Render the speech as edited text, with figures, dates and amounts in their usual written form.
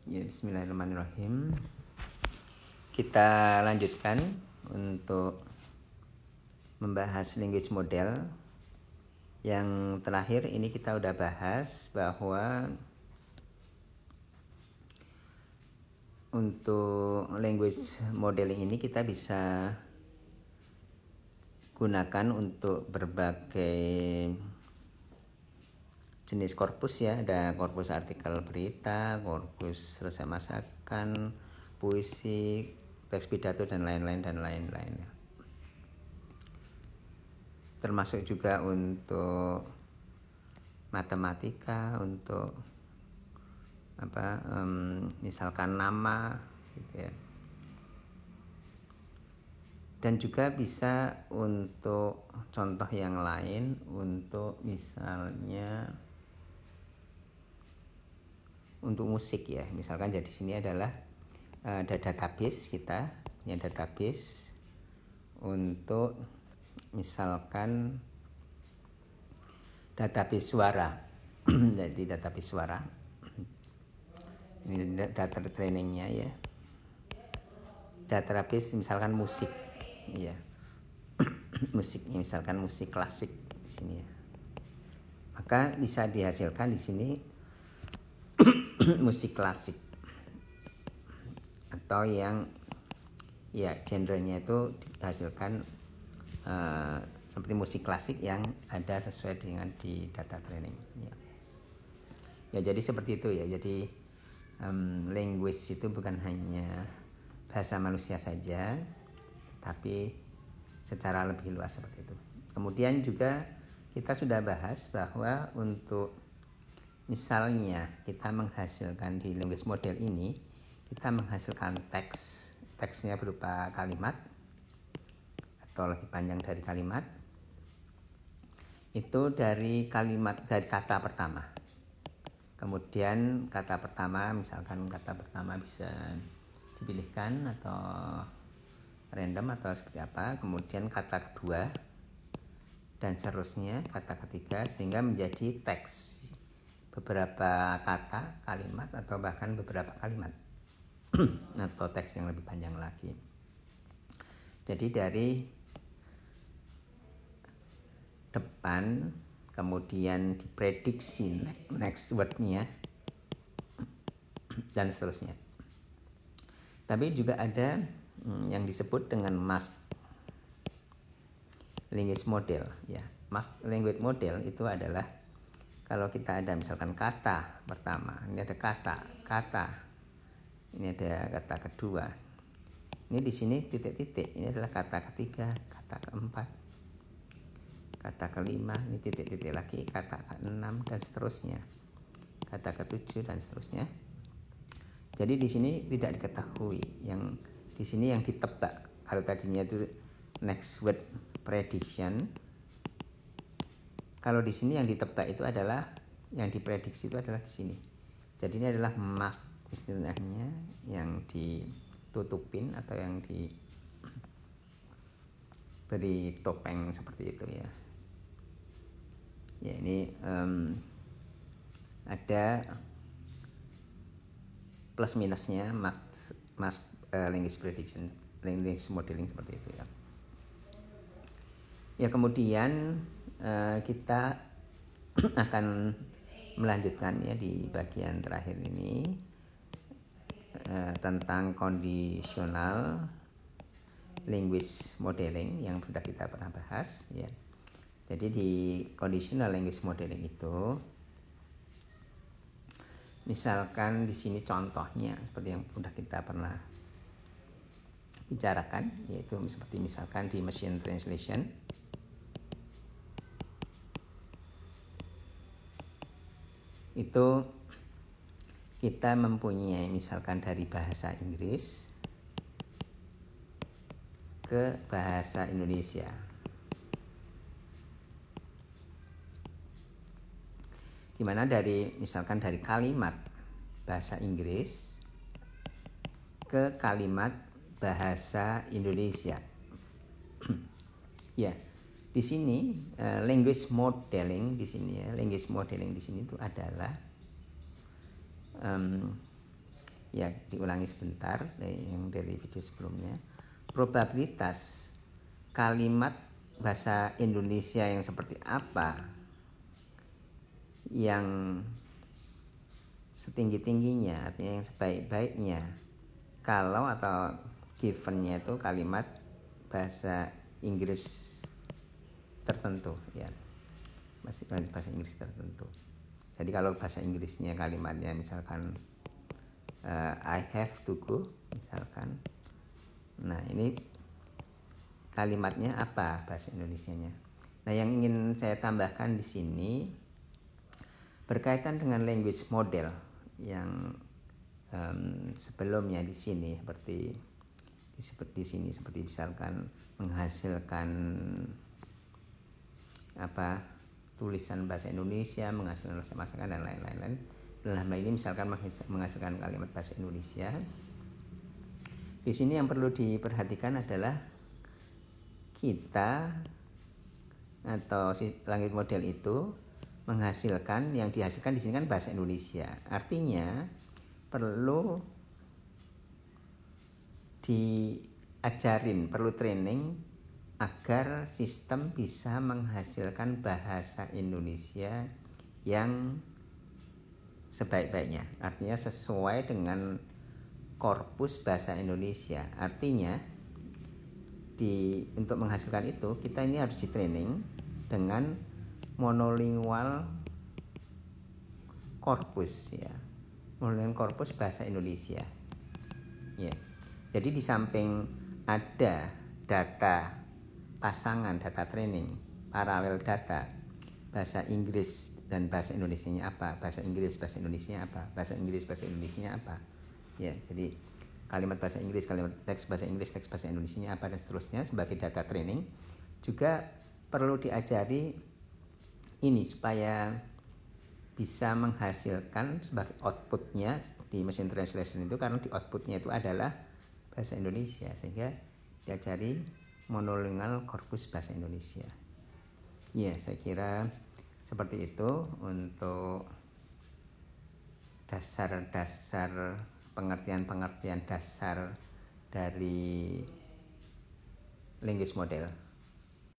Ya, bismillahirrahmanirrahim. Kita lanjutkan untuk membahas language model. Yang terakhir ini kita udah bahas bahwa untuk language modeling ini kita bisa gunakan untuk berbagai jenis korpus ya, ada korpus artikel berita, korpus resep masakan, puisi, teks pidato dan lain-lain. Termasuk juga untuk matematika, untuk misalkan nama gitu ya. Dan juga bisa untuk contoh yang lain, untuk misalnya untuk musik ya, misalkan jadi sini adalah ada database, kita punya database untuk misalkan database suara. Jadi database suara ini data trainingnya ya, database misalkan musik ya, musiknya misalkan musik klasik di sini ya, maka bisa dihasilkan di sini musik klasik atau yang ya genrenya itu dihasilkan seperti musik klasik yang ada sesuai dengan di data training ya. Jadi seperti itu ya. Jadi language itu bukan hanya bahasa manusia saja, tapi secara lebih luas seperti itu. Kemudian juga kita sudah bahas bahwa untuk misalnya kita menghasilkan di language model ini, kita menghasilkan teksnya berupa kalimat atau lebih panjang dari kalimat, itu dari kata pertama. Kemudian kata pertama, misalkan kata pertama bisa dipilihkan atau random atau seperti apa, kemudian kata kedua dan seterusnya, kata ketiga, sehingga menjadi teks beberapa kata, kalimat, atau bahkan beberapa kalimat atau teks yang lebih panjang lagi. Jadi dari depan kemudian diprediksi next word-nya dan seterusnya. Tapi juga ada yang disebut dengan masked language model ya. Masked language model itu adalah kalau kita ada misalkan kata pertama, ini ada kata, ini ada kata kedua, ini di sini titik-titik, ini adalah kata ketiga, kata keempat, kata kelima, ini titik-titik lagi, kata keenam dan seterusnya, kata ketujuh dan seterusnya. Jadi di sini tidak diketahui, yang di sini yang ditebak. Kalau tadinya itu next word prediction, kalau di sini yang ditebak itu adalah, yang diprediksi itu adalah di sini. Jadi ini adalah mask istilahnya, yang ditutupin atau yang diberi topeng seperti itu ya. Ya ini ada plus minusnya mask language prediction, language modeling seperti itu ya. Ya kemudian kita akan melanjutkan ya di bagian terakhir ini tentang conditional language modeling yang sudah kita pernah bahas ya. Jadi di conditional language modeling itu, misalkan di sini contohnya seperti yang sudah kita pernah bicarakan, yaitu seperti misalkan di machine translation. Itu kita mempunyai misalkan dari bahasa Inggris ke bahasa Indonesia. Dimana dari misalkan dari kalimat bahasa Inggris ke kalimat bahasa Indonesia. Ya. Di sini language modeling di sini ya, language modeling di sini itu adalah Ya, diulangi sebentar yang dari video sebelumnya. Probabilitas kalimat bahasa Indonesia yang seperti apa yang setinggi-tingginya, artinya yang sebaik-baiknya kalau atau givennya itu kalimat bahasa Inggris tertentu, ya, masih bahasa Inggris tertentu. Jadi kalau bahasa Inggrisnya kalimatnya misalkan I have to go misalkan, nah ini kalimatnya apa bahasa Indonesianya. Nah, yang ingin saya tambahkan di sini berkaitan dengan language model yang sebelumnya di sini seperti di sini seperti misalkan menghasilkan tulisan bahasa Indonesia, menghasilkan resep masakan dan lain-lain. Dalam hal ini misalkan menghasilkan kalimat bahasa Indonesia. Di sini yang perlu diperhatikan adalah kita atau si language model itu menghasilkan, yang dihasilkan di sini kan bahasa Indonesia. Artinya perlu diajarin, perlu training agar sistem bisa menghasilkan bahasa Indonesia yang sebaik-baiknya. Artinya sesuai dengan korpus bahasa Indonesia. Artinya untuk menghasilkan itu kita ini harus di training dengan monolingual korpus, ya, monolingual korpus bahasa Indonesia, ya. Jadi di samping ada data pasangan, data training, paralel data bahasa Inggris dan bahasa Indonesianya apa, bahasa Inggris bahasa Indonesianya apa, bahasa Inggris bahasa Indonesianya apa, ya. Jadi kalimat bahasa Inggris, kalimat teks bahasa Inggris, teks bahasa Indonesianya apa dan seterusnya sebagai data training. Juga perlu diajari ini supaya bisa menghasilkan sebagai outputnya di mesin translation itu, karena di outputnya itu adalah bahasa Indonesia, sehingga diajari monolingual korpus bahasa Indonesia. Ya, saya kira seperti itu untuk dasar-dasar pengertian-pengertian dasar dari language model.